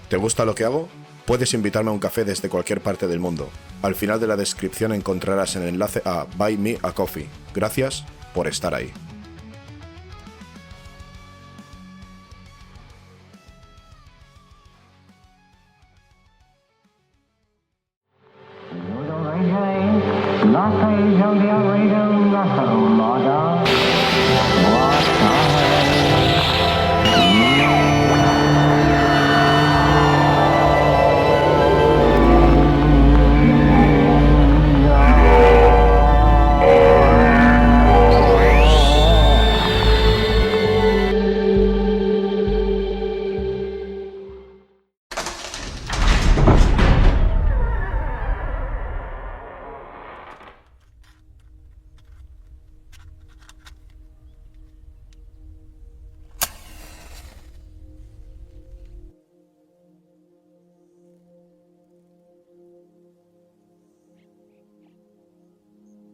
¿Te gusta lo que hago? Puedes invitarme a un café desde cualquier parte del mundo. Al final de la descripción encontrarás el enlace a Buy Me a Coffee. Gracias por estar ahí.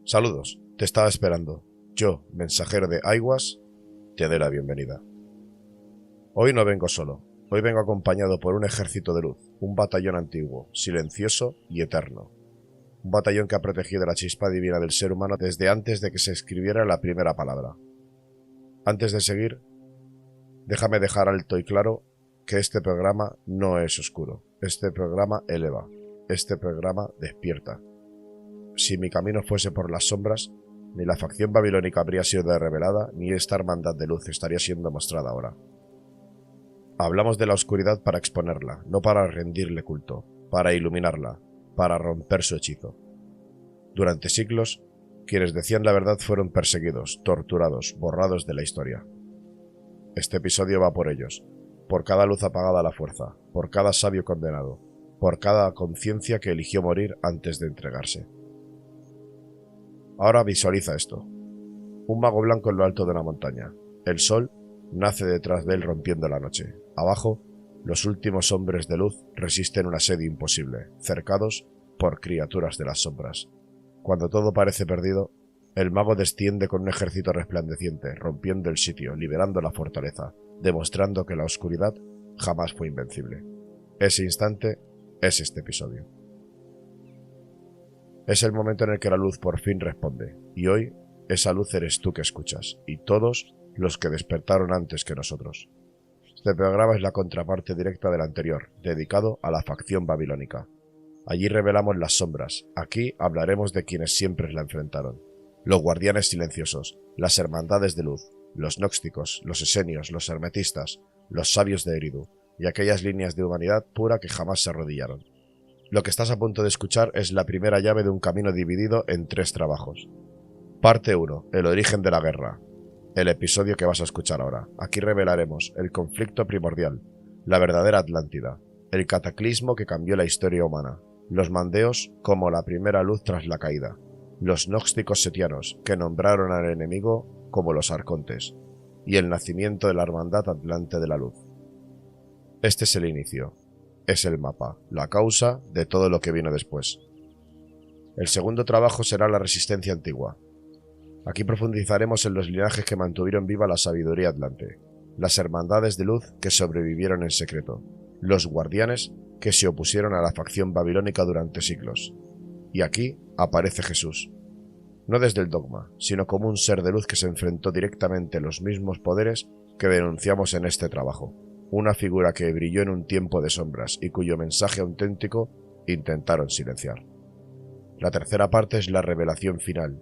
Saludos, te estaba esperando. Yo, mensajero de Aiwass, te doy la bienvenida. Hoy no vengo solo, hoy vengo acompañado por un ejército de luz, un batallón antiguo, silencioso y eterno. Un batallón que ha protegido la chispa divina del ser humano desde antes de que se escribiera la primera palabra. Antes de seguir, déjame dejar alto y claro que este programa no es oscuro, este programa eleva, este programa despierta. Si mi camino fuese por las sombras, ni la facción babilónica habría sido revelada, ni esta hermandad de luz estaría siendo mostrada ahora. Hablamos de la oscuridad para exponerla, no para rendirle culto, para iluminarla, para romper su hechizo. Durante siglos, quienes decían la verdad fueron perseguidos, torturados, borrados de la historia. Este episodio va por ellos, por cada luz apagada a la fuerza, por cada sabio condenado, por cada conciencia que eligió morir antes de entregarse. Ahora visualiza esto. Un mago blanco en lo alto de una montaña. El sol nace detrás de él rompiendo la noche. Abajo, los últimos hombres de luz resisten un asedio imposible, cercados por criaturas de las sombras. Cuando todo parece perdido, el mago desciende con un ejército resplandeciente, rompiendo el sitio, liberando la fortaleza, demostrando que la oscuridad jamás fue invencible. Ese instante es este episodio. Es el momento en el que la luz por fin responde, y hoy esa luz eres tú que escuchas, y todos los que despertaron antes que nosotros. Este programa es la contraparte directa del anterior, dedicado a la facción babilónica. Allí revelamos las sombras, aquí hablaremos de quienes siempre la enfrentaron. Los guardianes silenciosos, las hermandades de luz, los gnósticos, los esenios, los hermetistas, los sabios de Eridu, y aquellas líneas de humanidad pura que jamás se arrodillaron. Lo que estás a punto de escuchar es la primera llave de un camino dividido en 3 trabajos. Parte 1. El origen de la guerra. El episodio que vas a escuchar ahora. Aquí revelaremos el conflicto primordial, la verdadera Atlántida, el cataclismo que cambió la historia humana, los mandeos como la primera luz tras la caída, los gnósticos setianos que nombraron al enemigo como los arcontes, y el nacimiento de la hermandad atlante de la luz. Este es el inicio. Es el mapa, la causa de todo lo que vino después. El segundo trabajo será la resistencia antigua. Aquí profundizaremos en los linajes que mantuvieron viva la sabiduría atlante, las hermandades de luz que sobrevivieron en secreto, los guardianes que se opusieron a la facción babilónica durante siglos. Y aquí aparece Jesús, no desde el dogma, sino como un ser de luz que se enfrentó directamente a los mismos poderes que denunciamos en este trabajo. Una figura que brilló en un tiempo de sombras y cuyo mensaje auténtico intentaron silenciar. La tercera parte es la revelación final,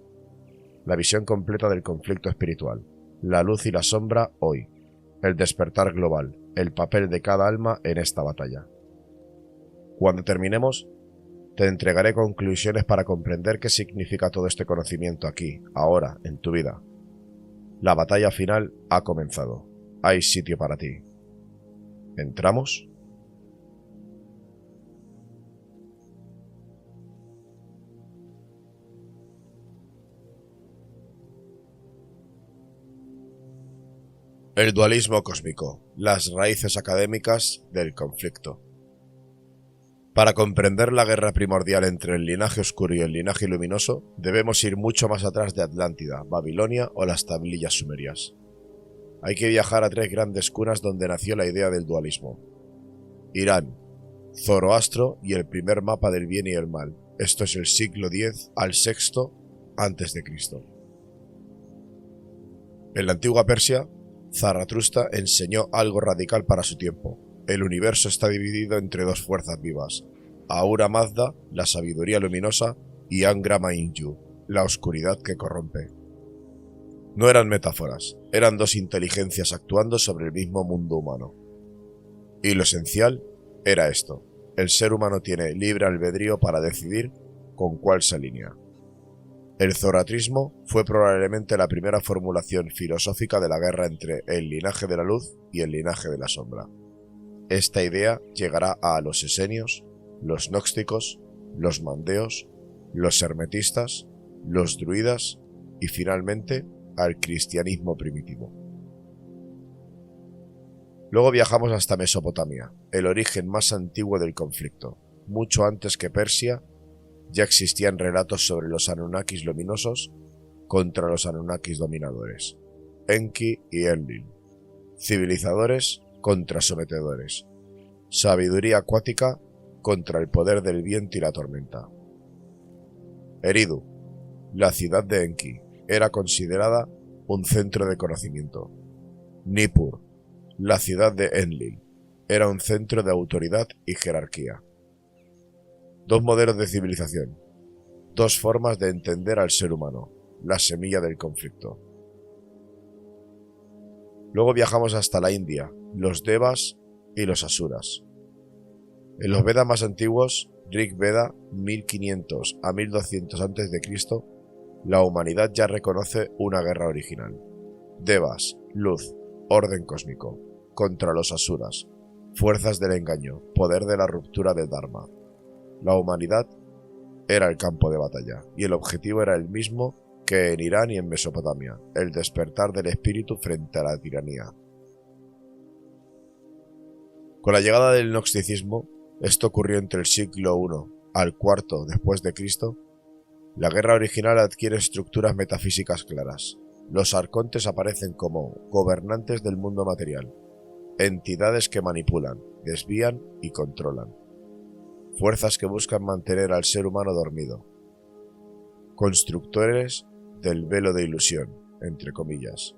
la visión completa del conflicto espiritual, la luz y la sombra hoy, el despertar global, el papel de cada alma en esta batalla. Cuando terminemos, te entregaré conclusiones para comprender qué significa todo este conocimiento aquí, ahora, en tu vida. La batalla final ha comenzado. Hay sitio para ti. ¿Entramos? El dualismo cósmico, las raíces académicas del conflicto. Para comprender la guerra primordial entre el linaje oscuro y el linaje luminoso, debemos ir mucho más atrás de Atlántida, Babilonia o las tablillas sumerias. Hay que viajar a 3 grandes cunas donde nació la idea del dualismo. Irán, Zoroastro y el primer mapa del bien y el mal. Esto es el siglo X al VI a.C. En la antigua Persia, Zaratustra enseñó algo radical para su tiempo. El universo está dividido entre dos fuerzas vivas: Ahura Mazda, la sabiduría luminosa, y Angra Mainyu, la oscuridad que corrompe. No eran metáforas, eran dos inteligencias actuando sobre el mismo mundo humano. Y lo esencial era esto: el ser humano tiene libre albedrío para decidir con cuál se alinea. El zoroastrismo fue probablemente la primera formulación filosófica de la guerra entre el linaje de la luz y el linaje de la sombra. Esta idea llegará a los esenios, los gnósticos, los mandeos, los hermetistas, los druidas y finalmente al cristianismo primitivo. Luego viajamos hasta Mesopotamia, el origen más antiguo del conflicto. Mucho antes que Persia, ya existían relatos sobre los Anunnakis luminosos contra los Anunnakis dominadores, Enki y Enlil, civilizadores contra sometedores, sabiduría acuática contra el poder del viento y la tormenta. Eridu, la ciudad de Enki, era considerada un centro de conocimiento. Nippur, la ciudad de Enlil, era un centro de autoridad y jerarquía. Dos modelos de civilización, dos formas de entender al ser humano, la semilla del conflicto. Luego viajamos hasta la India, los Devas y los Asuras. En los Vedas más antiguos, Rig Veda 1500 a 1200 a.C., la humanidad ya reconoce una guerra original. Devas, luz, orden cósmico, contra los Asuras, fuerzas del engaño, poder de la ruptura del Dharma. La humanidad era el campo de batalla, y el objetivo era el mismo que en Irán y en Mesopotamia: el despertar del espíritu frente a la tiranía. Con la llegada del gnosticismo, esto ocurrió entre el siglo I al IV después de Cristo, la guerra original adquiere estructuras metafísicas claras. Los arcontes aparecen como gobernantes del mundo material, entidades que manipulan, desvían y controlan. Fuerzas que buscan mantener al ser humano dormido. Constructores del velo de ilusión, entre comillas.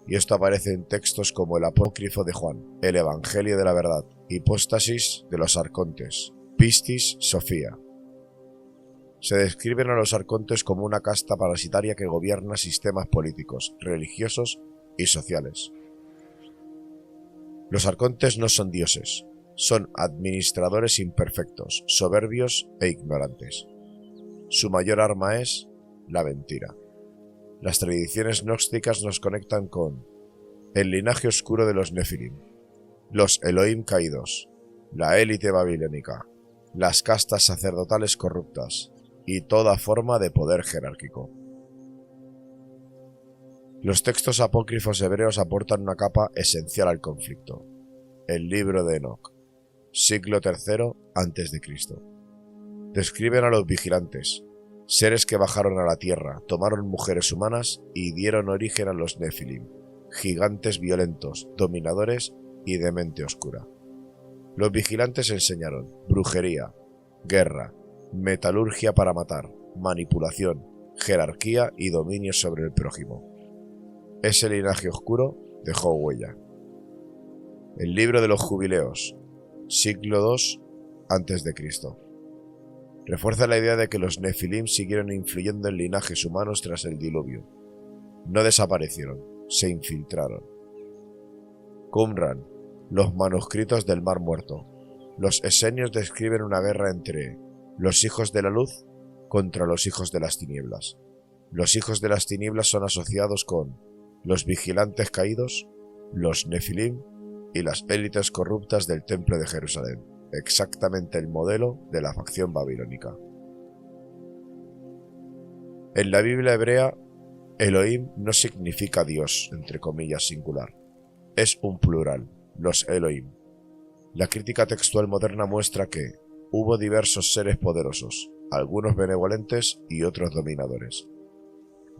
Y esto aparece en textos como el Apócrifo de Juan, el Evangelio de la Verdad, Hipóstasis de los Arcontes, Pistis Sofía. Se describen a los arcontes como una casta parasitaria que gobierna sistemas políticos, religiosos y sociales. Los arcontes no son dioses, son administradores imperfectos, soberbios e ignorantes. Su mayor arma es la mentira. Las tradiciones gnósticas nos conectan con el linaje oscuro de los Nefilim, los Elohim caídos, la élite babilónica, las castas sacerdotales corruptas y toda forma de poder jerárquico. Los textos apócrifos hebreos aportan una capa esencial al conflicto: el libro de Enoc, siglo III a.C. Describen a los vigilantes, seres que bajaron a la tierra, tomaron mujeres humanas y dieron origen a los Nefilim, gigantes violentos, dominadores y de mente oscura. Los vigilantes enseñaron brujería, guerra, metalurgia para matar, manipulación, jerarquía y dominio sobre el prójimo. Ese linaje oscuro dejó huella. El libro de los jubileos, siglo II a.C. Refuerza la idea de que los Nefilim siguieron influyendo en linajes humanos tras el diluvio. No desaparecieron, se infiltraron. Qumran, los manuscritos del Mar Muerto. Los esenios describen una guerra entre los hijos de la luz contra los hijos de las tinieblas. Los hijos de las tinieblas son asociados con los vigilantes caídos, los Nefilim y las élites corruptas del Templo de Jerusalén, exactamente el modelo de la facción babilónica. En la Biblia hebrea, Elohim no significa Dios, entre comillas singular, es un plural, los Elohim. La crítica textual moderna muestra que hubo diversos seres poderosos, algunos benevolentes y otros dominadores.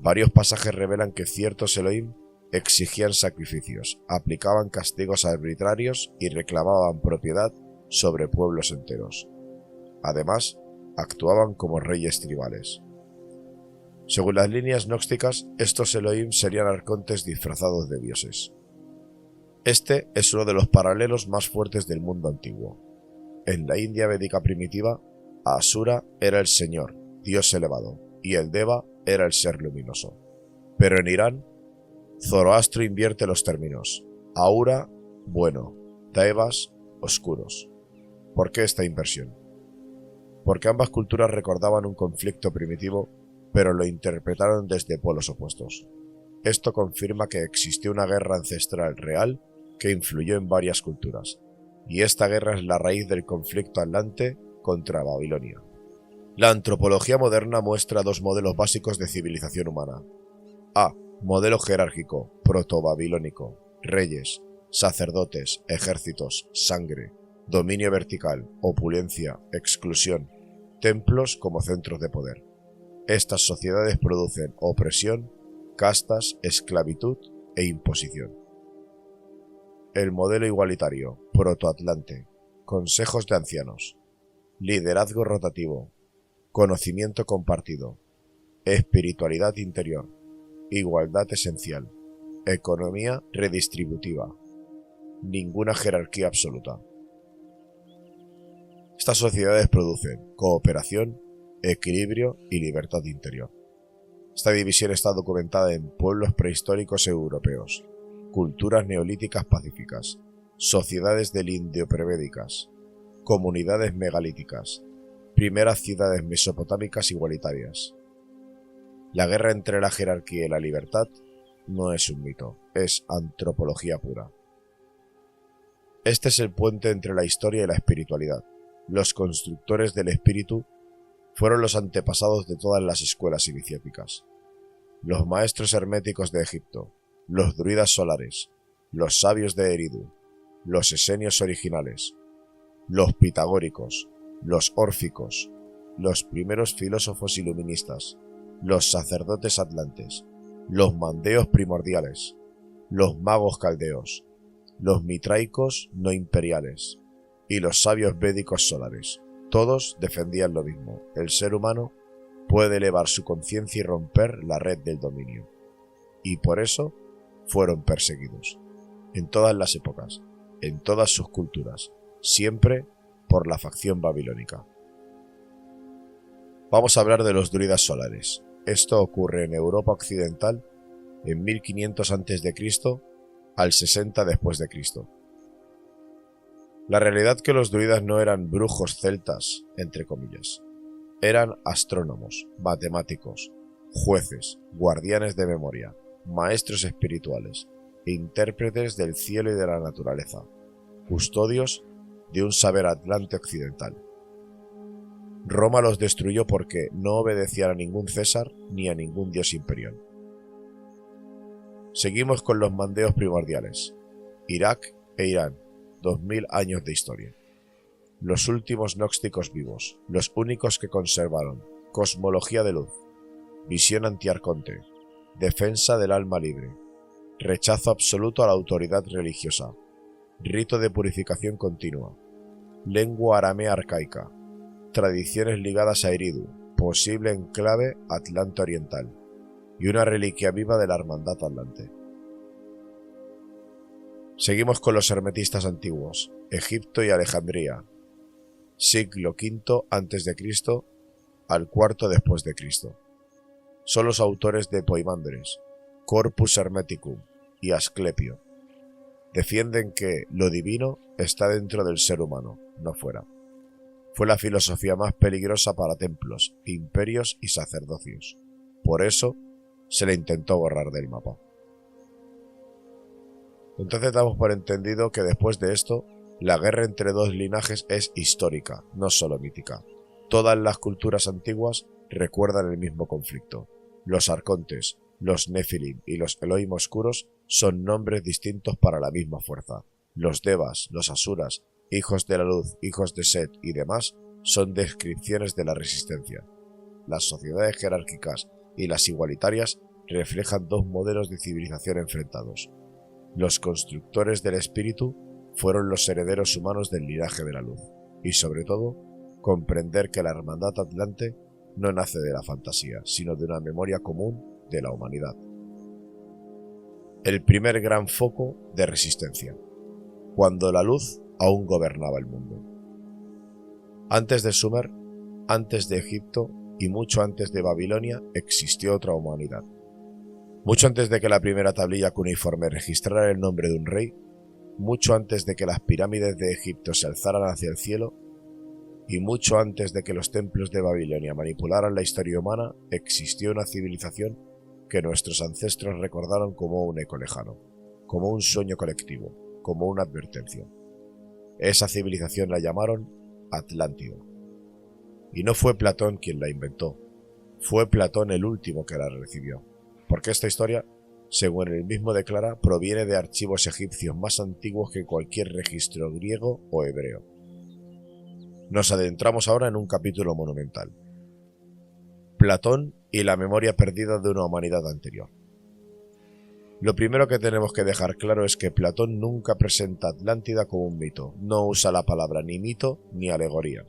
Varios pasajes revelan que ciertos Elohim exigían sacrificios, aplicaban castigos arbitrarios y reclamaban propiedad sobre pueblos enteros. Además, actuaban como reyes tribales. Según las líneas gnósticas, estos Elohim serían arcontes disfrazados de dioses. Este es uno de los paralelos más fuertes del mundo antiguo. En la India védica primitiva, Asura era el señor, dios elevado, y el Deva era el ser luminoso. Pero en Irán, Zoroastro invierte los términos: Aura, bueno; Devas, oscuros. ¿Por qué esta inversión? Porque ambas culturas recordaban un conflicto primitivo, pero lo interpretaron desde polos opuestos. Esto confirma que existió una guerra ancestral real que influyó en varias culturas, y esta guerra es la raíz del conflicto atlante contra Babilonia. La antropología moderna muestra dos modelos básicos de civilización humana. A. Modelo jerárquico, proto-babilónico: reyes, sacerdotes, ejércitos, sangre, dominio vertical, opulencia, exclusión, templos como centros de poder. Estas sociedades producen opresión, castas, esclavitud e imposición. El modelo igualitario, protoatlante: consejos de ancianos, liderazgo rotativo, conocimiento compartido, espiritualidad interior, igualdad esencial, economía redistributiva, ninguna jerarquía absoluta. Estas sociedades producen cooperación, equilibrio y libertad interior. Esta división está documentada en pueblos prehistóricos europeos, culturas neolíticas pacíficas, sociedades del Indio prevédicas, comunidades megalíticas, primeras ciudades mesopotámicas igualitarias. La guerra entre la jerarquía y la libertad no es un mito, es antropología pura. Este es el puente entre la historia y la espiritualidad. Los constructores del espíritu fueron los antepasados de todas las escuelas iniciáticas. Los maestros herméticos de Egipto, los druidas solares, los sabios de Eridu, los esenios originales, los pitagóricos, los órficos, los primeros filósofos iluministas, los sacerdotes atlantes, los mandeos primordiales, los magos caldeos, los mitraicos no imperiales y los sabios védicos solares. Todos defendían lo mismo: el ser humano puede elevar su conciencia y romper la red del dominio. Y por eso fueron perseguidos, en todas las épocas, en todas sus culturas, siempre por la facción babilónica. Vamos a hablar de los druidas solares. Esto ocurre en Europa occidental en 1500 a.C. al 60 después de Cristo. La realidad es que los druidas no eran brujos celtas, entre comillas. Eran astrónomos, matemáticos, jueces, guardianes de memoria, maestros espirituales, intérpretes del cielo y de la naturaleza, custodios de un saber atlante occidental. Roma los destruyó porque no obedecían a ningún César ni a ningún dios imperial. Seguimos con los mandeos primordiales. Irak e Irán, 2000 años de historia. Los últimos gnósticos vivos, los únicos que conservaron cosmología de luz, visión antiarconte, defensa del alma libre, rechazo absoluto a la autoridad religiosa, rito de purificación continua, lengua aramea arcaica, tradiciones ligadas a Eridu, posible enclave atlante oriental, y una reliquia viva de la hermandad atlante. Seguimos con los hermetistas antiguos, Egipto y Alejandría, siglo V a.C. al IV después de Cristo. Son los autores de Poimandres, Corpus Hermeticum y Asclepio. Defienden que lo divino está dentro del ser humano, no fuera. Fue la filosofía más peligrosa para templos, imperios y sacerdocios. Por eso se le intentó borrar del mapa. Entonces damos por entendido que después de esto, la guerra entre dos linajes es histórica, no solo mítica. Todas las culturas antiguas recuerdan el mismo conflicto. Los arcontes, los Nefilim y los Elohim oscuros son nombres distintos para la misma fuerza. Los Devas, los Asuras, hijos de la luz, hijos de Set y demás son descripciones de la resistencia. Las sociedades jerárquicas y las igualitarias reflejan dos modelos de civilización enfrentados. Los constructores del espíritu fueron los herederos humanos del linaje de la luz, y sobre todo, comprender que la Hermandad Atlante no nace de la fantasía, sino de una memoria común de la humanidad. El primer gran foco de resistencia, cuando la luz aún gobernaba el mundo. Antes de Sumer, antes de Egipto y mucho antes de Babilonia existió otra humanidad. Mucho antes de que la primera tablilla cuneiforme registrara el nombre de un rey, mucho antes de que las pirámides de Egipto se alzaran hacia el cielo, y mucho antes de que los templos de Babilonia manipularan la historia humana, existió una civilización que nuestros ancestros recordaron como un eco lejano, como un sueño colectivo, como una advertencia. Esa civilización la llamaron Atlántida. Y no fue Platón quien la inventó, fue Platón el último que la recibió, porque esta historia, según él mismo declara, proviene de archivos egipcios más antiguos que cualquier registro griego o hebreo. Nos adentramos ahora en un capítulo monumental. Platón y la memoria perdida de una humanidad anterior. Lo primero que tenemos que dejar claro es que Platón nunca presenta a Atlántida como un mito, no usa la palabra ni mito ni alegoría.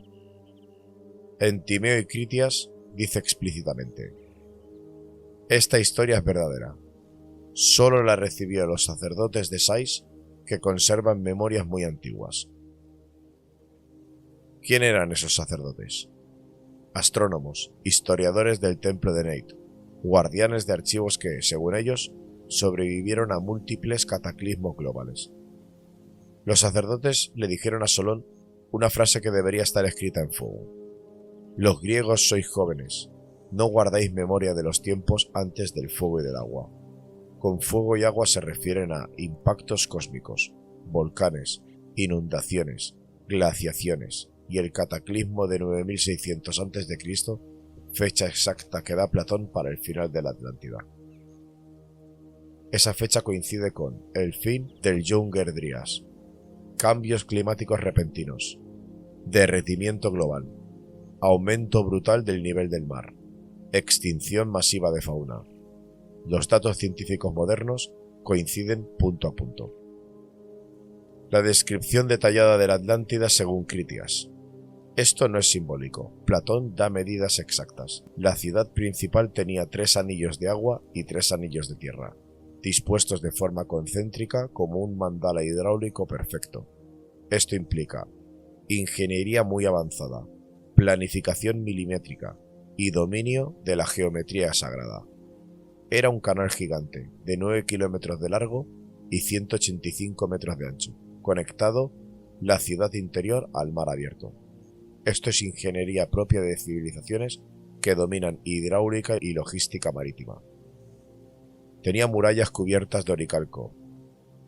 En Timeo y Critias dice explícitamente: esta historia es verdadera. Solo la recibió los sacerdotes de Sais, que conservan memorias muy antiguas. ¿Quién eran esos sacerdotes? Astrónomos, historiadores del templo de Neit, guardianes de archivos que, según ellos, sobrevivieron a múltiples cataclismos globales. Los sacerdotes le dijeron a Solón una frase que debería estar escrita en fuego: los griegos sois jóvenes, no guardáis memoria de los tiempos antes del fuego y del agua. Con fuego y agua se refieren a impactos cósmicos, volcanes, inundaciones, glaciaciones y el cataclismo de 9600 a.C., fecha exacta que da Platón para el final de la Atlántida. Esa fecha coincide con el fin del Younger Dryas, cambios climáticos repentinos, derretimiento global, aumento brutal del nivel del mar, extinción masiva de fauna. Los datos científicos modernos coinciden punto a punto. La descripción detallada de la Atlántida según Critias. Esto no es simbólico, Platón da medidas exactas. La ciudad principal tenía 3 anillos de agua y 3 anillos de tierra, dispuestos de forma concéntrica como un mandala hidráulico perfecto. Esto implica ingeniería muy avanzada, planificación milimétrica y dominio de la geometría sagrada. Era un canal gigante, de 9 kilómetros de largo y 185 metros de ancho, conectado la ciudad interior al mar abierto. Esto es ingeniería propia de civilizaciones que dominan hidráulica y logística marítima. Tenía murallas cubiertas de oricalco.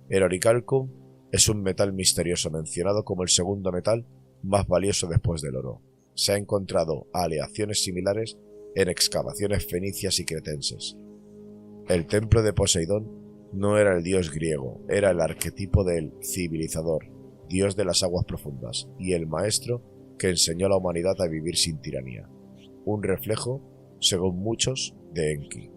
El oricalcum es un metal misterioso mencionado como el segundo metal más valioso después del oro. Se ha encontrado aleaciones similares en excavaciones fenicias y cretenses. El templo de Poseidón no era el dios griego, era el arquetipo del civilizador, dios de las aguas profundas, y el maestro que enseñó a la humanidad a vivir sin tiranía. Un reflejo, según muchos, de Enki.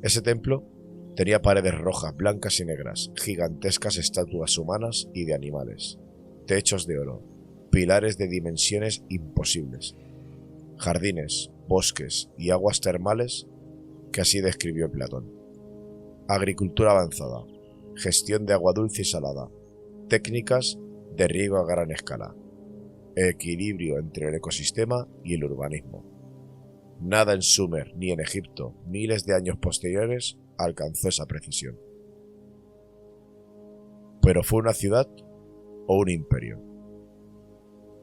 Ese templo tenía paredes rojas, blancas y negras, gigantescas estatuas humanas y de animales, techos de oro, pilares de dimensiones imposibles, jardines, bosques y aguas termales que así describió Platón. Agricultura avanzada, gestión de agua dulce y salada, técnicas de riego a gran escala, equilibrio entre el ecosistema y el urbanismo. Nada en Sumer ni en Egipto, miles de años posteriores, alcanzó esa precisión. ¿Pero fue una ciudad o un imperio?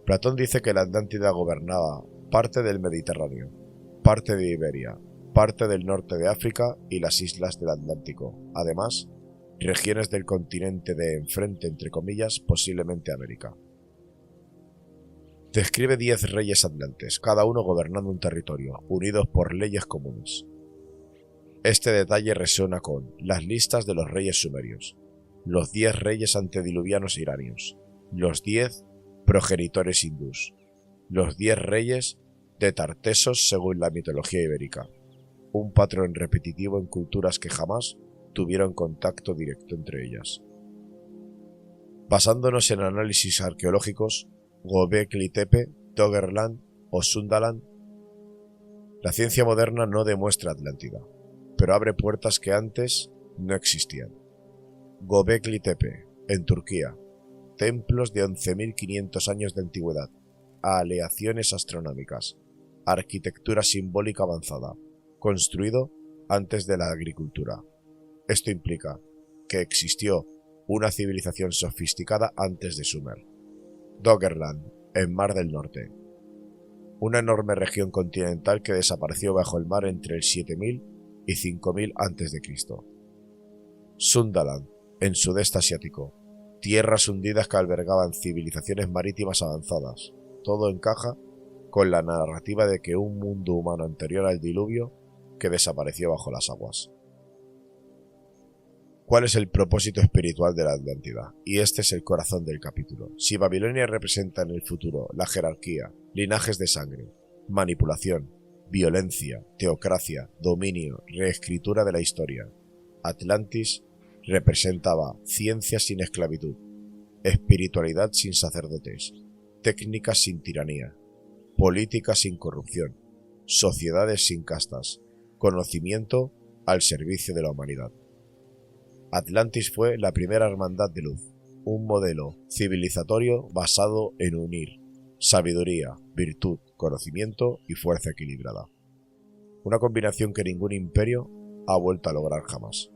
Platón dice que la Atlántida gobernaba parte del Mediterráneo, parte de Iberia, parte del norte de África y las islas del Atlántico, además, regiones del continente de enfrente, entre comillas, posiblemente América. Describe 10 reyes atlantes, cada uno gobernando un territorio, unidos por leyes comunes. Este detalle resuena con las listas de los reyes sumerios, los 10 reyes antediluvianos iranios, los 10 progenitores hindús, los 10 reyes de Tartesos según la mitología ibérica, un patrón repetitivo en culturas que jamás tuvieron contacto directo entre ellas. Basándonos en análisis arqueológicos, Göbekli Tepe, Doggerland o Sundaland, la ciencia moderna no demuestra Atlántida, pero abre puertas que antes no existían. Göbekli Tepe, en Turquía, templos de 11.500 años de antigüedad, aleaciones astronómicas, arquitectura simbólica avanzada, construido antes de la agricultura. Esto implica que existió una civilización sofisticada antes de Sumer. Doggerland, en Mar del Norte, una enorme región continental que desapareció bajo el mar entre el 7000 y 5000 a.C. Sundaland, en Sudeste Asiático, tierras hundidas que albergaban civilizaciones marítimas avanzadas. Todo encaja con la narrativa de que un mundo humano anterior al diluvio que desapareció bajo las aguas. ¿Cuál es el propósito espiritual de la Atlántida? Y este es el corazón del capítulo. Si Babilonia representa en el futuro la jerarquía, linajes de sangre, manipulación, violencia, teocracia, dominio, reescritura de la historia, Atlantis representaba ciencia sin esclavitud, espiritualidad sin sacerdotes, técnicas sin tiranía, política sin corrupción, sociedades sin castas, conocimiento al servicio de la humanidad. Atlantis fue la primera hermandad de luz, un modelo civilizatorio basado en unir sabiduría, virtud, conocimiento y fuerza equilibrada. Una combinación que ningún imperio ha vuelto a lograr jamás.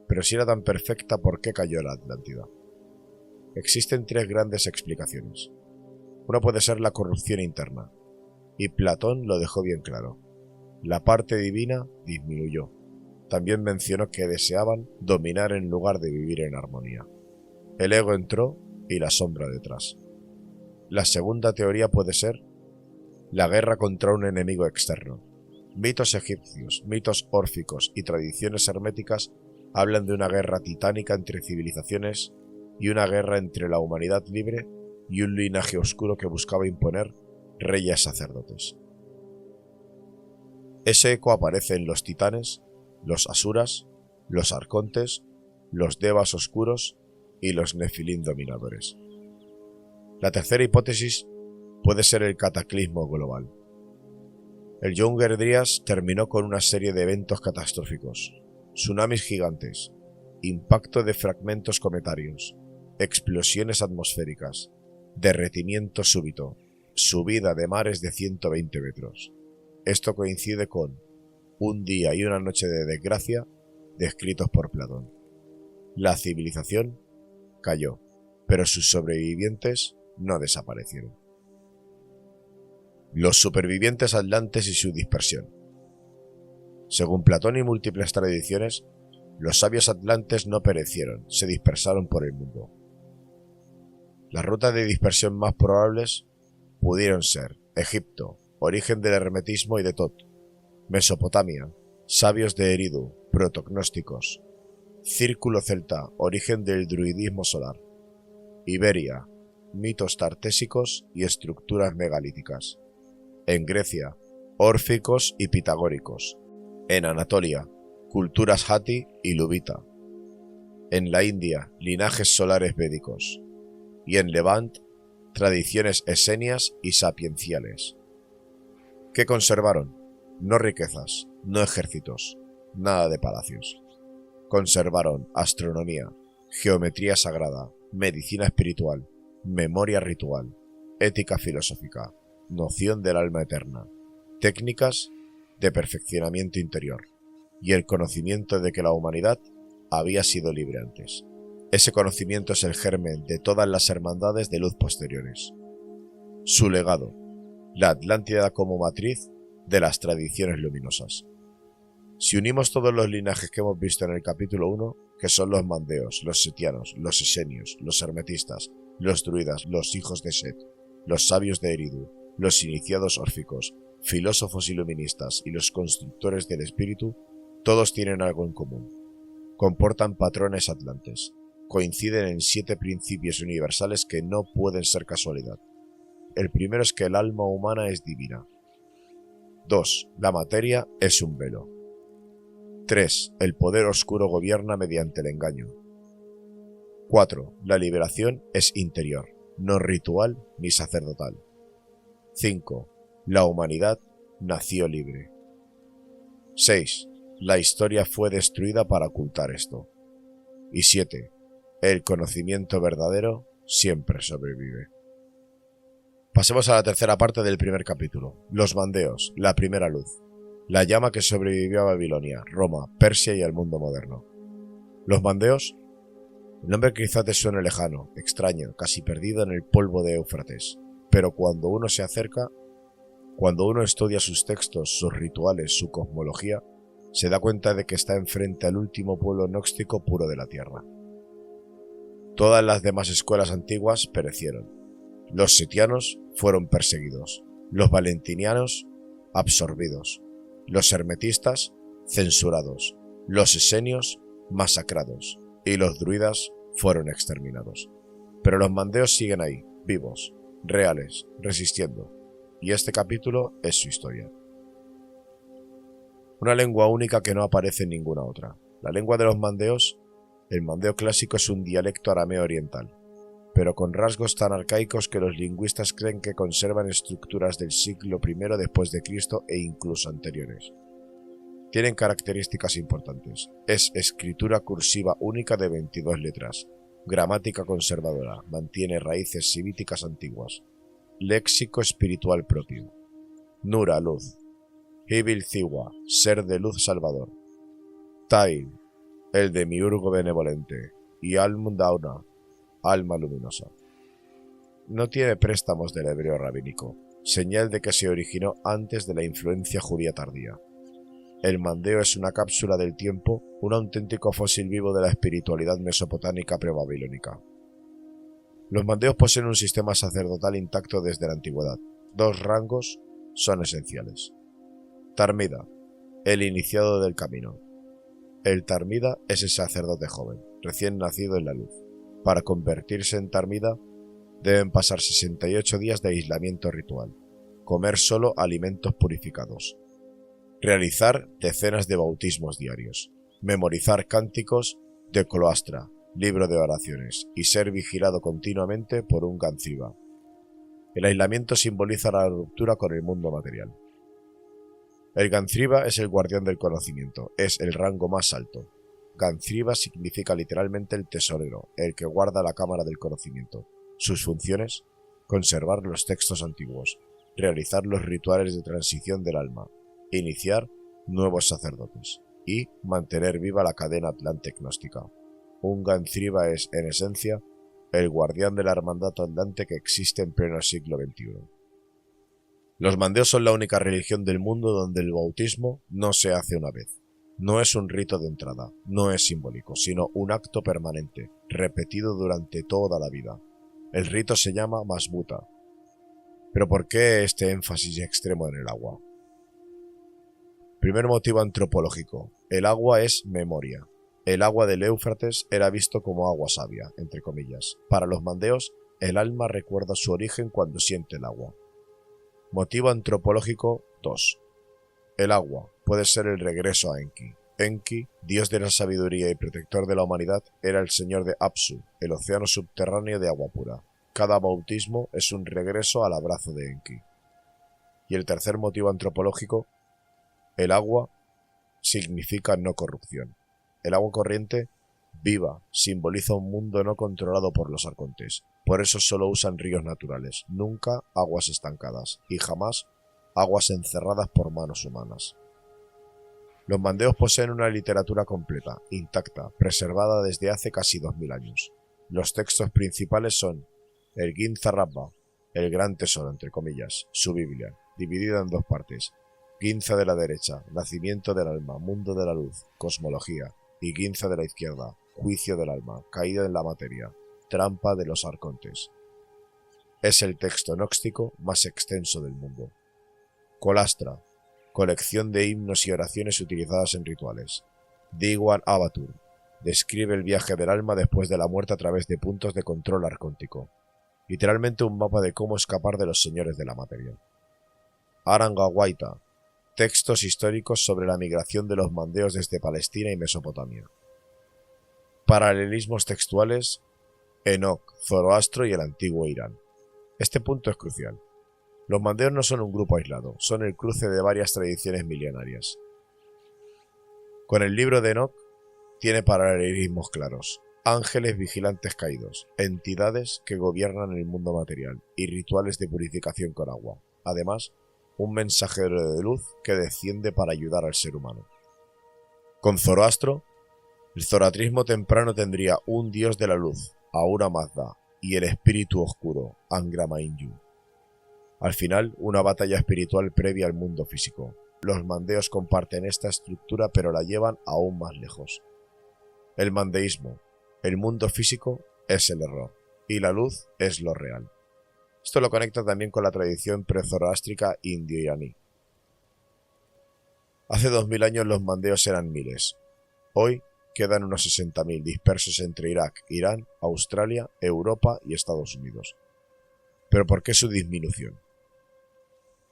Pero si era tan perfecta, ¿por qué cayó la Atlántida? Existen tres grandes explicaciones. Una puede ser la corrupción interna, y Platón lo dejó bien claro. La parte divina disminuyó. También mencionó que deseaban dominar en lugar de vivir en armonía. El ego entró y la sombra detrás. La segunda teoría puede ser la guerra contra un enemigo externo. Mitos egipcios, mitos órficos y tradiciones herméticas hablan de una guerra titánica entre civilizaciones y una guerra entre la humanidad libre y un linaje oscuro que buscaba imponer reyes sacerdotes. Ese eco aparece en los titanes, los asuras, los arcontes, los devas oscuros y los nefilim dominadores. La tercera hipótesis puede ser el cataclismo global. El Younger Dryas terminó con una serie de eventos catastróficos: tsunamis gigantes, impacto de fragmentos cometarios, explosiones atmosféricas, derretimiento súbito, subida de mares de 120 metros. Esto coincide con un día y una noche de desgracia descritos por Platón. La civilización cayó, pero sus sobrevivientes no desaparecieron. Los supervivientes atlantes y su dispersión. Según Platón y múltiples tradiciones, los sabios atlantes no perecieron, se dispersaron por el mundo. Las rutas de dispersión más probables pudieron ser Egipto, origen del hermetismo y de Tot; Mesopotamia, sabios de Eridu, protognósticos; Círculo celta, origen del druidismo solar; Iberia, mitos tartésicos y estructuras megalíticas; en Grecia, órficos y pitagóricos; en Anatolia, culturas Hatti y Luvita; en la India, linajes solares védicos; y en Levant, tradiciones esenias y sapienciales. ¿Qué conservaron? No riquezas, no ejércitos, nada de palacios. Conservaron astronomía, geometría sagrada, medicina espiritual, memoria ritual, ética filosófica, noción del alma eterna, técnicas de perfeccionamiento interior y el conocimiento de que la humanidad había sido libre antes. Ese conocimiento es el germen de todas las hermandades de luz posteriores. Su legado: la Atlántida como matriz de las tradiciones luminosas. Si unimos todos los linajes que hemos visto en el capítulo 1, que son los mandeos, los setianos, los esenios, los hermetistas, los druidas, los hijos de Set, los sabios de Eridu, los iniciados órficos, filósofos iluministas y los constructores del espíritu, todos tienen algo en común. Comportan patrones atlantes. Coinciden en 7 principios universales que no pueden ser casualidad. El primero es que el alma humana es divina. 2. La materia es un velo. 3. El poder oscuro gobierna mediante el engaño. 4. La liberación es interior, no ritual ni sacerdotal. 5. La humanidad nació libre. 6. La historia fue destruida para ocultar esto. Y 7. El conocimiento verdadero siempre sobrevive. Pasemos a la tercera parte del primer capítulo. Los Mandeos, la primera luz. La llama que sobrevivió a Babilonia, Roma, Persia y al mundo moderno. Los Mandeos. El nombre quizá te suene lejano, extraño, casi perdido en el polvo de Éufrates. Pero cuando uno se acerca, cuando uno estudia sus textos, sus rituales, su cosmología, se da cuenta de que está enfrente al último pueblo gnóstico puro de la Tierra. Todas las demás escuelas antiguas perecieron. Los setianos fueron perseguidos, los valentinianos absorbidos, los hermetistas censurados, los esenios masacrados y los druidas fueron exterminados. Pero los mandeos siguen ahí, vivos, reales, resistiendo, y este capítulo es su historia. Una lengua única que no aparece en ninguna otra. La lengua de los mandeos, el mandeo clásico, es un dialecto arameo oriental, pero con rasgos tan arcaicos que los lingüistas creen que conservan estructuras del siglo I después de Cristo e incluso anteriores. Tienen características importantes. Es escritura cursiva única de 22 letras, gramática conservadora, mantiene raíces semíticas antiguas, léxico espiritual propio, Nura, luz, Hibil Ciwa, ser de luz salvador, Tail, el demiurgo benevolente, y Almundauna, alma luminosa. No tiene préstamos del hebreo rabínico, señal de que se originó antes de la influencia judía tardía. El mandeo es una cápsula del tiempo, un auténtico fósil vivo de la espiritualidad mesopotámica prebabilónica. Los mandeos poseen un sistema sacerdotal intacto desde la antigüedad. Dos rangos son esenciales. Tarmida, el iniciado del camino. El Tarmida es el sacerdote joven, recién nacido en la luz. Para convertirse en Tarmida, deben pasar 68 días de aislamiento ritual, comer solo alimentos purificados, realizar decenas de bautismos diarios, memorizar cánticos de Cloastra, libro de oraciones, y ser vigilado continuamente por un Ganziva. El aislamiento simboliza la ruptura con el mundo material. El Ganziva es el guardián del conocimiento, es el rango más alto. Ganziva significa literalmente el tesorero, el que guarda la cámara del conocimiento. Sus funciones: conservar los textos antiguos, realizar los rituales de transición del alma, iniciar nuevos sacerdotes y mantener viva la cadena atlante gnóstica. Un Ganziva es, en esencia, el guardián de la hermandad atlante que existe en pleno siglo XXI. Los mandeos son la única religión del mundo donde el bautismo no se hace una vez. No es un rito de entrada, no es simbólico, sino un acto permanente, repetido durante toda la vida. El rito se llama masbuta. ¿Pero por qué este énfasis extremo en el agua? Primer motivo antropológico. El agua es memoria. El agua del Éufrates era visto como agua sabia, entre comillas. Para los mandeos, el alma recuerda su origen cuando siente el agua. Motivo antropológico 2. El agua puede ser el regreso a Enki. Enki, dios de la sabiduría y protector de la humanidad, era el señor de Apsu, el océano subterráneo de agua pura. Cada bautismo es un regreso al abrazo de Enki. Y el tercer motivo antropológico, el agua significa no corrupción. El agua corriente, viva, simboliza un mundo no controlado por los arcontes. Por eso solo usan ríos naturales, nunca aguas estancadas, y jamás aguas encerradas por manos humanas. Los mandeos poseen una literatura completa, intacta, preservada desde hace casi 2000 años. Los textos principales son el Ginza Rabba, el gran tesoro, entre comillas, su Biblia, dividida en dos partes. Ginza de la derecha, nacimiento del alma, mundo de la luz, cosmología, y Ginza de la izquierda, juicio del alma, caída en la materia, trampa de los arcontes. Es el texto gnóstico más extenso del mundo. Colastra, colección de himnos y oraciones utilizadas en rituales. Diwan Abatur, describe el viaje del alma después de la muerte a través de puntos de control arcóntico. Literalmente un mapa de cómo escapar de los señores de la materia. Arangawaita, textos históricos sobre la migración de los mandeos desde Palestina y Mesopotamia. Paralelismos textuales Enoch, Zoroastro y el antiguo Irán. Este punto es crucial. Los mandeos no son un grupo aislado, son el cruce de varias tradiciones milenarias. Con el libro de Enoch tiene paralelismos claros, ángeles vigilantes caídos, entidades que gobiernan el mundo material y rituales de purificación con agua. Además, un mensajero de luz que desciende para ayudar al ser humano. Con Zoroastro, el zoroastrismo temprano tendría un dios de la luz, Ahura Mazda, y el espíritu oscuro, Angra Mainyu. Al final, una batalla espiritual previa al mundo físico. Los mandeos comparten esta estructura pero la llevan aún más lejos. El mandeísmo, el mundo físico, es el error, y la luz es lo real. Esto lo conecta también con la tradición prezoroástrica indio-iraní. Hace 2000 años los mandeos eran miles. Hoy quedan unos 60.000 dispersos entre Irak, Irán, Australia, Europa y Estados Unidos. ¿Pero por qué su disminución?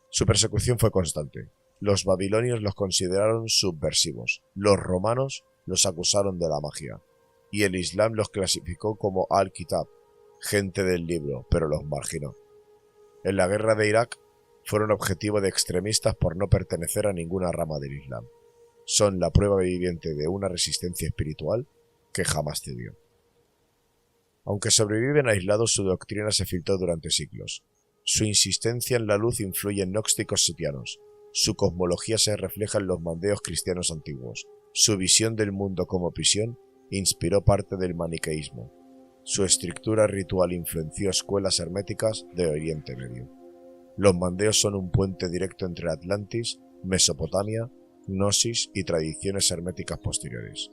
Su persecución fue constante. Los babilonios los consideraron subversivos, los romanos los acusaron de la magia, y el Islam los clasificó como al-Kitab, gente del libro, pero los marginó. En la guerra de Irak fueron objetivo de extremistas por no pertenecer a ninguna rama del Islam. Son la prueba viviente de una resistencia espiritual que jamás cedió. Aunque sobreviven aislados, su doctrina se filtró durante siglos. Su insistencia en la luz influye en gnósticos setianos. Su cosmología se refleja en los mandeos cristianos antiguos. Su visión del mundo como prisión inspiró parte del maniqueísmo. Su estructura ritual influenció escuelas herméticas de Oriente Medio. Los mandeos son un puente directo entre Atlantis, Mesopotamia, Gnosis y tradiciones herméticas posteriores.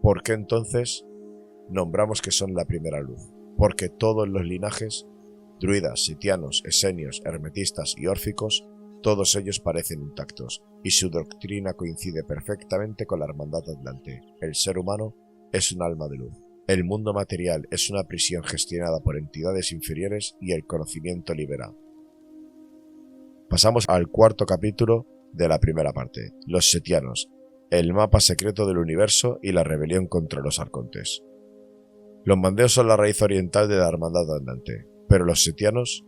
¿Por qué entonces nombramos que son la primera luz? Porque todos los linajes, druidas, sitianos, esenios, hermetistas y órficos, todos ellos parecen intactos, y su doctrina coincide perfectamente con la hermandad atlante. El ser humano es un alma de luz. El mundo material es una prisión gestionada por entidades inferiores y el conocimiento libera. Pasamos al cuarto capítulo de la primera parte, los setianos, el mapa secreto del universo y la rebelión contra los arcontes. Los mandeos son la raíz oriental de la hermandad atlante, pero los setianos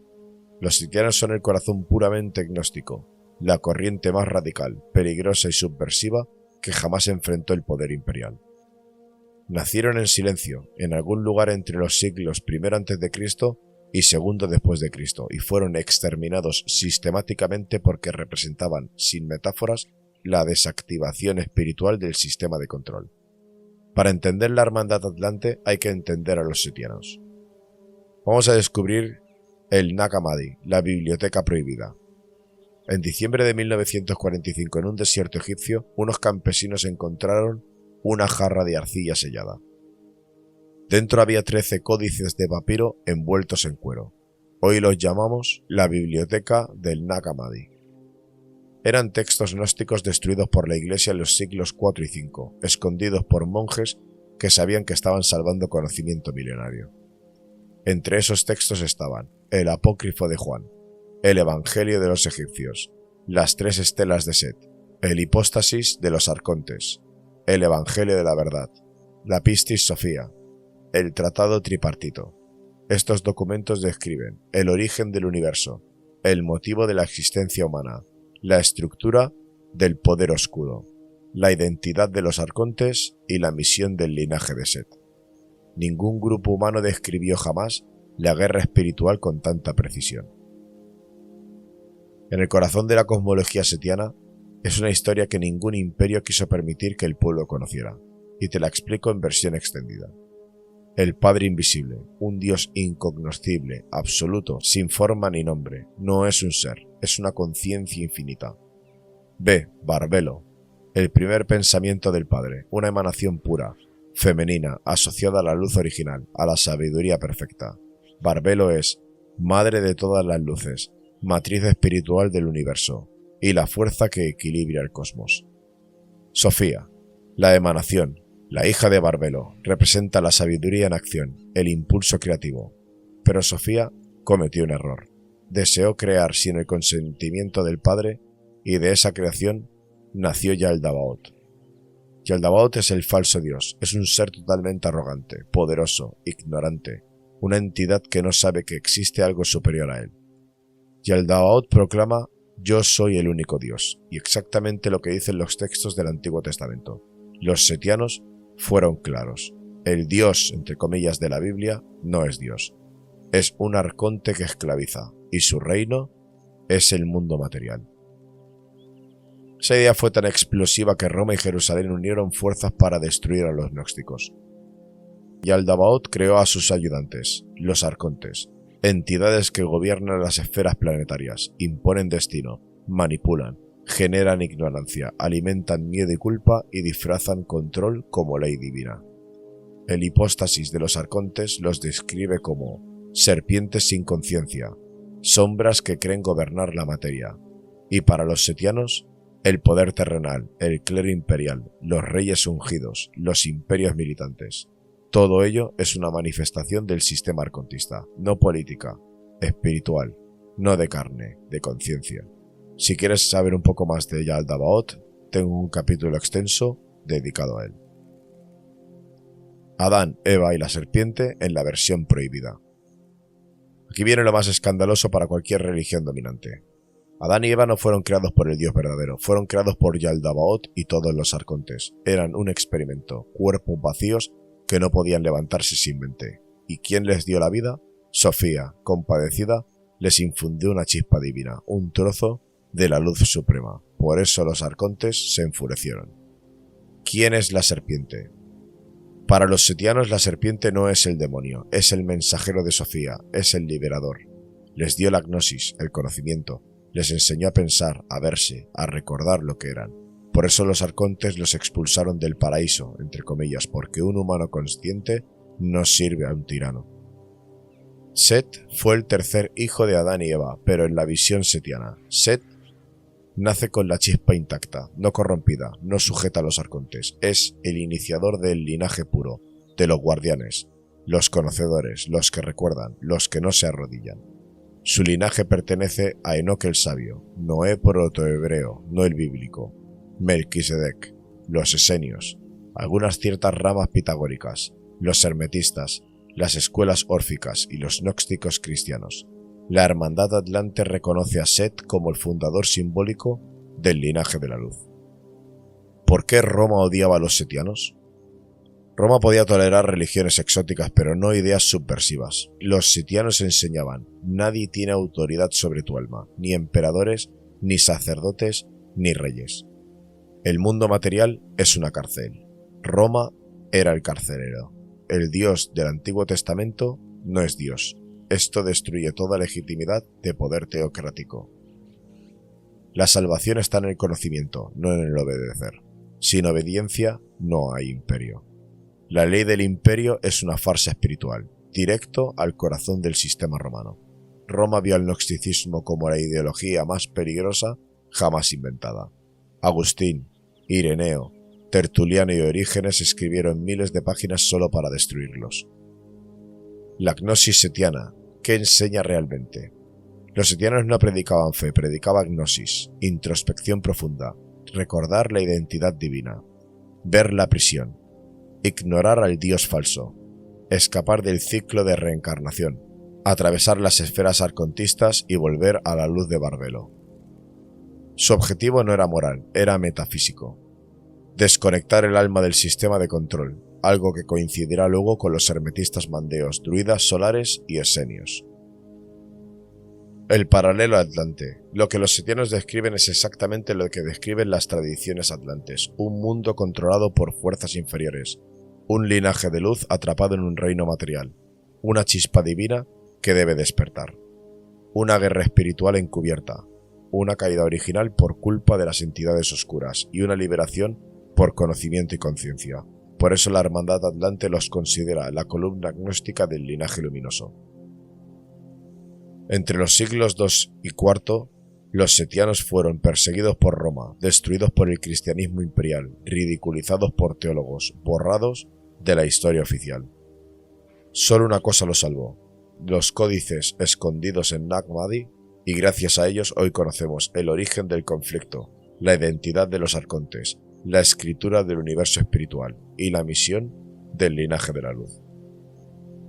son el corazón puramente gnóstico, la corriente más radical, peligrosa y subversiva que jamás enfrentó el poder imperial. Nacieron en silencio, en algún lugar entre los siglos I a.C. y II después de Cristo, y fueron exterminados sistemáticamente porque representaban, sin metáforas, la desactivación espiritual del sistema de control. Para entender la hermandad atlante hay que entender a los setianos. Vamos a descubrir el Nag Hammadi, la biblioteca prohibida. En diciembre de 1945, en un desierto egipcio, unos campesinos encontraron una jarra de arcilla sellada. Dentro había 13 códices de papiro envueltos en cuero. Hoy los llamamos la biblioteca del Nag Hammadi. Eran textos gnósticos destruidos por la Iglesia en los siglos IV y V, escondidos por monjes que sabían que estaban salvando conocimiento milenario. Entre esos textos estaban el Apócrifo de Juan, el Evangelio de los egipcios, las 3 estelas de Set, el Hipóstasis de los arcontes, el Evangelio de la verdad, la Pistis Sophia, el Tratado Tripartito. Estos documentos describen el origen del universo, el motivo de la existencia humana, la estructura del poder oscuro, la identidad de los arcontes y la misión del linaje de Set. Ningún grupo humano describió jamás la guerra espiritual con tanta precisión. En el corazón de la cosmología setiana es una historia que ningún imperio quiso permitir que el pueblo conociera, y te la explico en versión extendida. El Padre Invisible, un Dios incognoscible, absoluto, sin forma ni nombre, no es un ser, es una conciencia infinita. B. Barbelo, el primer pensamiento del Padre, una emanación pura, femenina, asociada a la luz original, a la sabiduría perfecta. Barbelo es madre de todas las luces, matriz espiritual del universo, y la fuerza que equilibra el cosmos. Sofía, la emanación, la hija de Barbelo, representa la sabiduría en acción, el impulso creativo. Pero Sofía cometió un error. Deseó crear sin el consentimiento del Padre, y de esa creación nació Yaldabaoth. Yaldabaoth es el falso dios, es un ser totalmente arrogante, poderoso, ignorante, una entidad que no sabe que existe algo superior a él. Yaldabaoth proclama: yo soy el único dios, y exactamente lo que dicen los textos del Antiguo Testamento. Los setianos fueron claros. El dios, entre comillas, de la Biblia no es dios. Es un arconte que esclaviza, y su reino es el mundo material. Esa idea fue tan explosiva que Roma y Jerusalén unieron fuerzas para destruir a los gnósticos. Yaldabaoth creó a sus ayudantes, los arcontes, entidades que gobiernan las esferas planetarias, imponen destino, manipulan, generan ignorancia, alimentan miedo y culpa y disfrazan control como ley divina. El hipóstasis de los arcontes los describe como serpientes sin conciencia, sombras que creen gobernar la materia, y para los setianos, el poder terrenal, el clero imperial, los reyes ungidos, los imperios militantes. Todo ello es una manifestación del sistema arcontista, no política, espiritual, no de carne, de conciencia. Si quieres saber un poco más de Yaldabaoth, tengo un capítulo extenso dedicado a él. Adán, Eva y la serpiente en la versión prohibida. Aquí viene lo más escandaloso para cualquier religión dominante. Adán y Eva no fueron creados por el Dios verdadero, fueron creados por Yaldabaoth y todos los arcontes. Eran un experimento, cuerpos vacíos que no podían levantarse sin mente. ¿Y quién les dio la vida? Sofía, compadecida, les infundió una chispa divina, un trozo de la luz suprema. Por eso los arcontes se enfurecieron. ¿Quién es la serpiente? Para los setianos la serpiente no es el demonio, es el mensajero de Sofía, es el liberador. Les dio la gnosis, el conocimiento, les enseñó a pensar, a verse, a recordar lo que eran. Por eso los arcontes los expulsaron del paraíso, entre comillas, porque un humano consciente no sirve a un tirano. Set fue el tercer hijo de Adán y Eva, pero en la visión setiana. Set nace con la chispa intacta, no corrompida, no sujeta a los arcontes. Es el iniciador del linaje puro, de los guardianes, los conocedores, los que recuerdan, los que no se arrodillan. Su linaje pertenece a Enoc el sabio, Noé protohebreo, no el bíblico, Melquisedec, los esenios, algunas ciertas ramas pitagóricas, los hermetistas, las escuelas órficas y los gnósticos cristianos. La hermandad atlante reconoce a Set como el fundador simbólico del linaje de la luz. ¿Por qué Roma odiaba a los setianos? Roma podía tolerar religiones exóticas, pero no ideas subversivas. Los setianos enseñaban: nadie tiene autoridad sobre tu alma, ni emperadores, ni sacerdotes, ni reyes. El mundo material es una cárcel. Roma era el carcelero. El Dios del Antiguo Testamento no es Dios. Esto destruye toda legitimidad de poder teocrático. La salvación está en el conocimiento, no en el obedecer. Sin obediencia no hay imperio. La ley del imperio es una farsa espiritual, directo al corazón del sistema romano. Roma vio al gnosticismo como la ideología más peligrosa jamás inventada. Agustín, Ireneo, Tertuliano y Orígenes escribieron miles de páginas solo para destruirlos. La gnosis setiana, ¿qué enseña realmente? Los setianos no predicaban fe, predicaban gnosis, introspección profunda, recordar la identidad divina, ver la prisión, ignorar al Dios falso, escapar del ciclo de reencarnación, atravesar las esferas arcontistas y volver a la luz de Barbelo. Su objetivo no era moral, era metafísico. Desconectar el alma del sistema de control, algo que coincidirá luego con los hermetistas mandeos, druidas solares y esenios. El paralelo atlante. Lo que los setianos describen es exactamente lo que describen las tradiciones atlantes, un mundo controlado por fuerzas inferiores, un linaje de luz atrapado en un reino material, una chispa divina que debe despertar, una guerra espiritual encubierta, una caída original por culpa de las entidades oscuras y una liberación por conocimiento y conciencia. Por eso la hermandad atlante los considera la columna gnóstica del linaje luminoso. Entre los siglos II y IV, los setianos fueron perseguidos por Roma, destruidos por el cristianismo imperial, ridiculizados por teólogos, borrados de la historia oficial. Solo una cosa los salvó: los códices escondidos en Nag Hammadi, y gracias a ellos hoy conocemos el origen del conflicto, la identidad de los arcontes, la escritura del universo espiritual y la misión del linaje de la luz.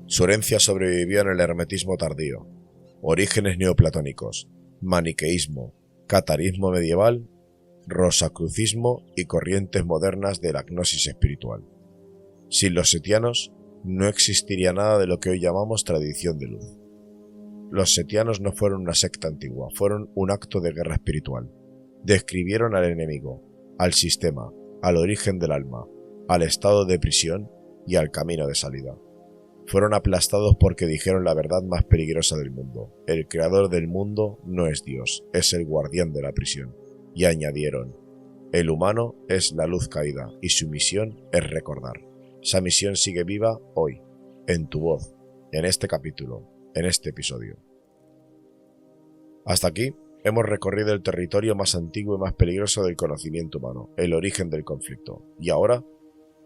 Su herencia sobrevivió en el hermetismo tardío, orígenes neoplatónicos, maniqueísmo, catarismo medieval, rosacrucismo y corrientes modernas de la gnosis espiritual. Sin los setianos no existiría nada de lo que hoy llamamos tradición de luz. Los setianos no fueron una secta antigua, fueron un acto de guerra espiritual. Describieron al enemigo, al sistema, al origen del alma, al estado de prisión y al camino de salida. Fueron aplastados porque dijeron la verdad más peligrosa del mundo. El creador del mundo no es Dios, es el guardián de la prisión. Y añadieron, el humano es la luz caída y su misión es recordar. Esa misión sigue viva hoy, en tu voz, en este capítulo, en este episodio. Hasta aquí hemos recorrido el territorio más antiguo y más peligroso del conocimiento humano, el origen del conflicto. Y ahora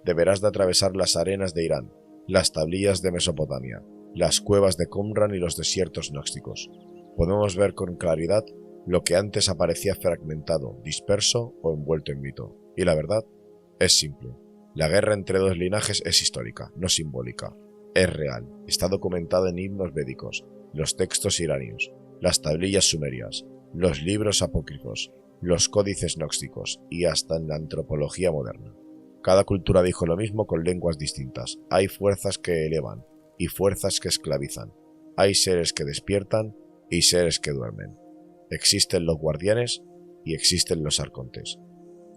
deberás de atravesar las arenas de Irán, las tablillas de Mesopotamia, las cuevas de Qumran y los desiertos gnósticos. Podemos ver con claridad lo que antes aparecía fragmentado, disperso o envuelto en mito. Y la verdad es simple. La guerra entre dos linajes es histórica, no simbólica. Es real, está documentada en himnos védicos, los textos iranios, las tablillas sumerias, los libros apócrifos, los códices gnósticos y hasta en la antropología moderna. Cada cultura dijo lo mismo con lenguas distintas. Hay fuerzas que elevan y fuerzas que esclavizan. Hay seres que despiertan y seres que duermen. Existen los guardianes y existen los arcontes.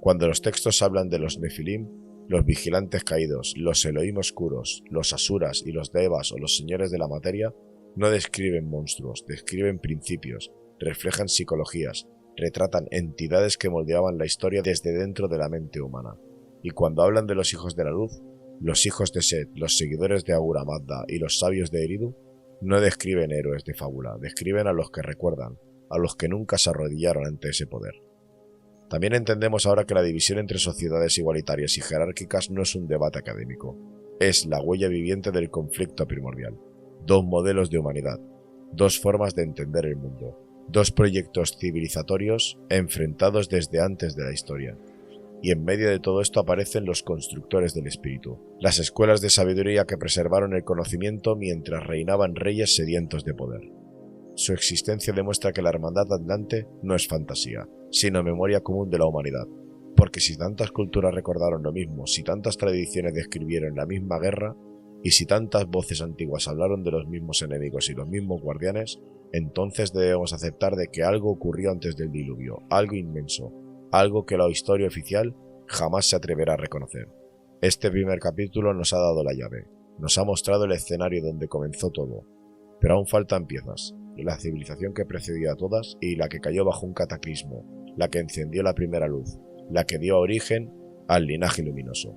Cuando los textos hablan de los nefilim, los vigilantes caídos, los Elohim oscuros, los asuras y los devas o los señores de la materia, no describen monstruos, describen principios, reflejan psicologías, retratan entidades que moldeaban la historia desde dentro de la mente humana. Y cuando hablan de los hijos de la luz, los hijos de Set, los seguidores de Ahura Mazda y los sabios de Eridu, no describen héroes de fábula, describen a los que recuerdan, a los que nunca se arrodillaron ante ese poder. También entendemos ahora que la división entre sociedades igualitarias y jerárquicas no es un debate académico, es la huella viviente del conflicto primordial. Dos modelos de humanidad, dos formas de entender el mundo, dos proyectos civilizatorios enfrentados desde antes de la historia. Y en medio de todo esto aparecen los constructores del espíritu, las escuelas de sabiduría que preservaron el conocimiento mientras reinaban reyes sedientos de poder. Su existencia demuestra que la hermandad atlante no es fantasía, sino memoria común de la humanidad, porque si tantas culturas recordaron lo mismo, si tantas tradiciones describieron la misma guerra, y si tantas voces antiguas hablaron de los mismos enemigos y los mismos guardianes, entonces debemos aceptar de que algo ocurrió antes del diluvio, algo inmenso, algo que la historia oficial jamás se atreverá a reconocer. Este primer capítulo nos ha dado la llave, nos ha mostrado el escenario donde comenzó todo, pero aún faltan piezas, la civilización que precedió a todas y la que cayó bajo un cataclismo, la que encendió la primera luz, la que dio origen al linaje luminoso.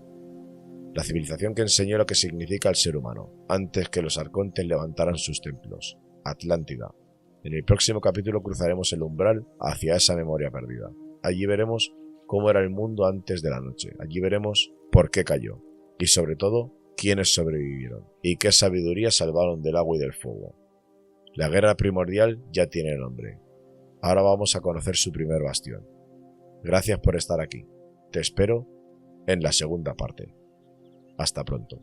La civilización que enseñó lo que significa el ser humano, antes que los arcontes levantaran sus templos, Atlántida. En el próximo capítulo cruzaremos el umbral hacia esa memoria perdida. Allí veremos cómo era el mundo antes de la noche, allí veremos por qué cayó, y sobre todo, quiénes sobrevivieron, y qué sabiduría salvaron del agua y del fuego. La guerra primordial ya tiene nombre. Ahora vamos a conocer su primer bastión. Gracias por estar aquí. Te espero en la segunda parte. Hasta pronto.